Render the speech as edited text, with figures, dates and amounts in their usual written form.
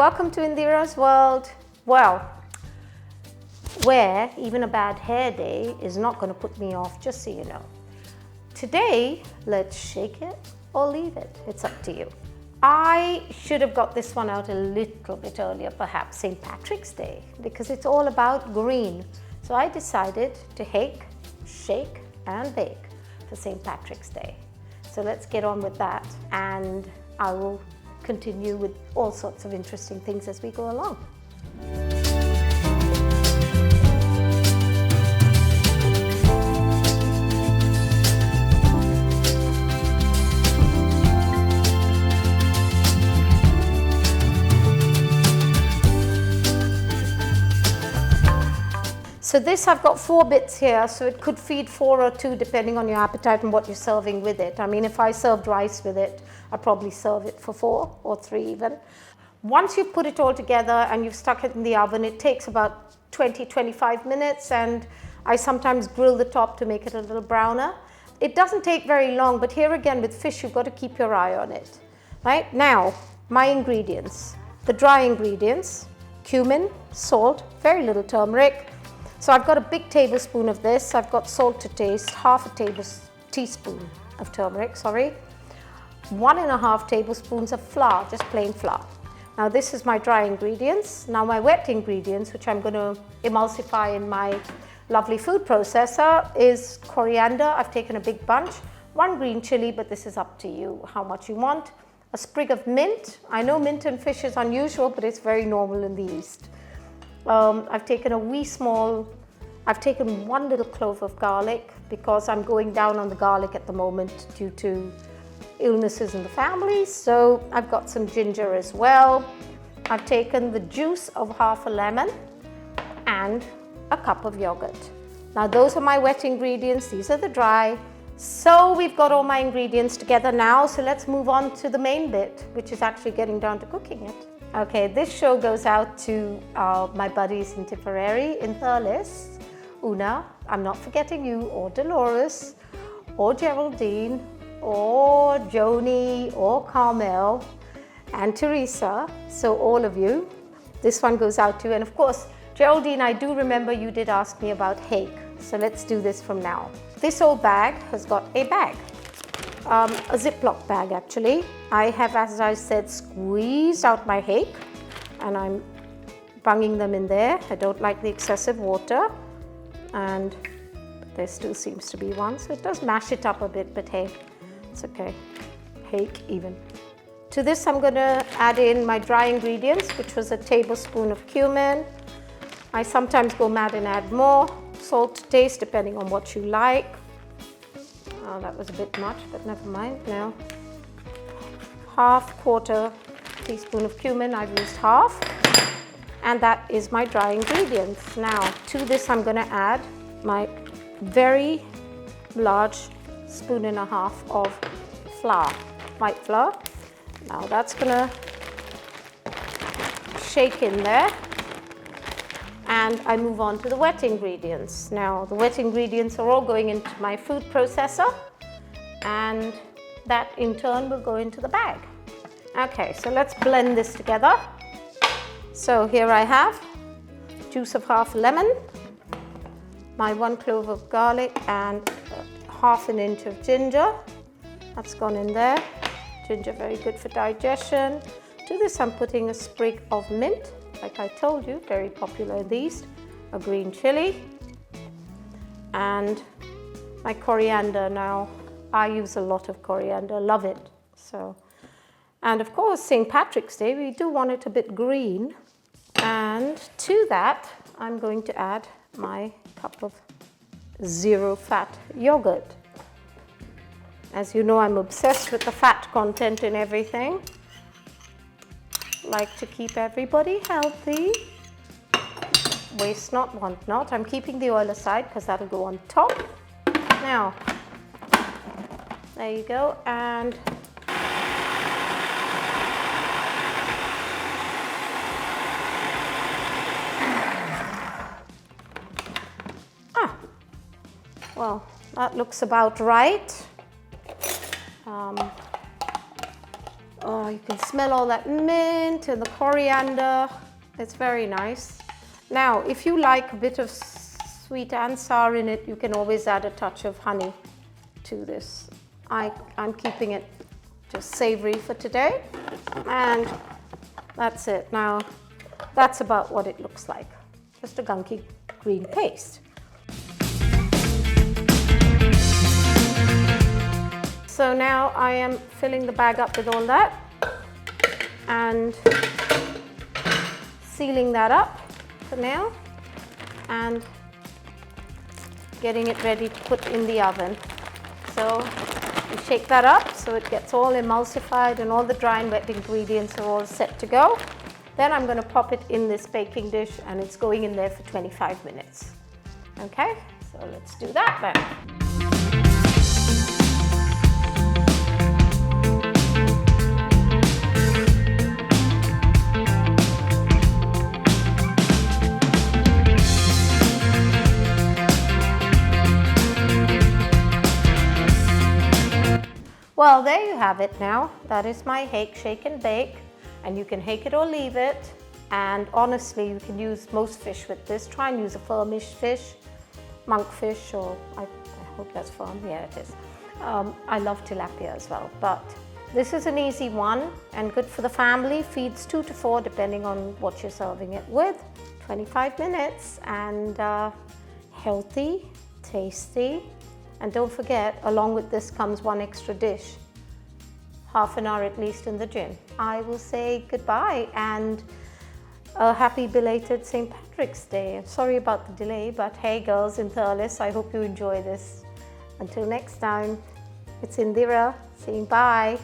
welcome to Indira's World. Well, where even a bad hair day is not going to put me off, just so you know. Today, let's shake it or leave it. It's up to you. I should have got this one out a little bit earlier, perhaps St. Patrick's Day, because it's all about green. So I decided to hake, shake and bake for St. Patrick's Day. So let's get on with that, and I will continue with all sorts of interesting things as we go along. So this, I've got 4 bits here, so it could feed 4 or 2 depending on your appetite and what you're serving with it. I mean, if I served rice with it, I'd probably serve it for 4 or 3 even. Once you've put it all together and you've stuck it in the oven, it takes about 20-25 minutes, and I sometimes grill the top to make it a little browner. It doesn't take very long, but here again with fish, you've got to keep your eye on it. Right, now, my ingredients. The dry ingredients: cumin, salt, very little turmeric. So I've got a big tablespoon of this. I've got salt to taste, half a teaspoon of turmeric, 1.5 tablespoons of flour, just plain flour. Now this is my dry ingredients. Now my wet ingredients, which I'm going to emulsify in my lovely food processor, is coriander. I've taken a big bunch, 1 green chili, but this is up to you how much you want. A sprig of mint. I know mint and fish is unusual, but it's very normal in the East. I've taken I've taken 1 little clove of garlic because I'm going down on the garlic at the moment due to illnesses in the family. So I've got some ginger as well. I've taken the juice of half a lemon and a cup of yogurt. Now those are my wet ingredients, these are the dry. So we've got all my ingredients together now, so let's move on to the main bit, which is actually getting down to cooking it. Okay, this show goes out to my buddies in Tipperary, in Thurles, Una, I'm not forgetting you, or Dolores, or Geraldine, or Joni, or Carmel, and Teresa, so all of you. This one goes out to, and of course, Geraldine, I do remember you did ask me about hake, so let's do this from now. This old bag has got a bag. A Ziploc bag actually. I have, as I said, squeezed out my hake and I'm bunging them in there. I don't like the excessive water, and there still seems to be one, so it does mash it up a bit, but hey, it's okay. Hake even. To this I'm going to add in my dry ingredients, which was a tablespoon of cumin. I sometimes go mad and add more. Salt to taste depending on what you like. Oh, that was a bit much, but never mind. Now, 1/4 teaspoon of cumin, I've used half, and that is my dry ingredients. Now, to this I'm going to add my very large 1.5 spoons of flour, white flour. Now that's going to shake in there, and I move on to the wet ingredients. Now, the wet ingredients are all going into my food processor, and that in turn will go into the bag. Okay, so let's blend this together. So here I have juice of half a lemon, my 1 clove of garlic, and 1/2 inch of ginger. That's gone in there. Ginger, very good for digestion. To this I'm putting a sprig of mint, like I told you, very popular in the East, a green chili, and my coriander. Now, I use a lot of coriander, love it. So, and of course, St. Patrick's Day, we do want it a bit green. And to that, I'm going to add my cup of 0-fat yogurt. As you know, I'm obsessed with the fat content in everything. Like to keep everybody healthy. Waste not, want not. I'm keeping the oil aside because that'll go on top. Now, there you go. And well, that looks about right. Oh, you can smell all that mint and the coriander. It's very nice. Now, if you like a bit of sweet and sour in it, you can always add a touch of honey to this. I'm keeping it just savory for today. And that's it. Now, that's about what it looks like. Just a gunky green paste. So now I am filling the bag up with all that and sealing that up for now and getting it ready to put in the oven. So you shake that up so it gets all emulsified and all the dry and wet ingredients are all set to go. Then I'm going to pop it in this baking dish and it's going in there for 25 minutes. Okay, so let's do that then. Well, there you have it now. That is my hake, shake and bake. And you can hake it or leave it. And honestly, you can use most fish with this. Try and use a firmish fish, monkfish, or I hope that's firm. Yeah, it is. I love tilapia as well. But this is an easy one and good for the family. Feeds 2 to 4 depending on what you're serving it with. 25 minutes and healthy, tasty. And don't forget, along with this comes one extra dish. Half an hour at least in the gym. I will say goodbye and a happy belated St. Patrick's Day. Sorry about the delay, but hey girls in Thurles, I hope you enjoy this. Until next time, it's Indiraa saying bye.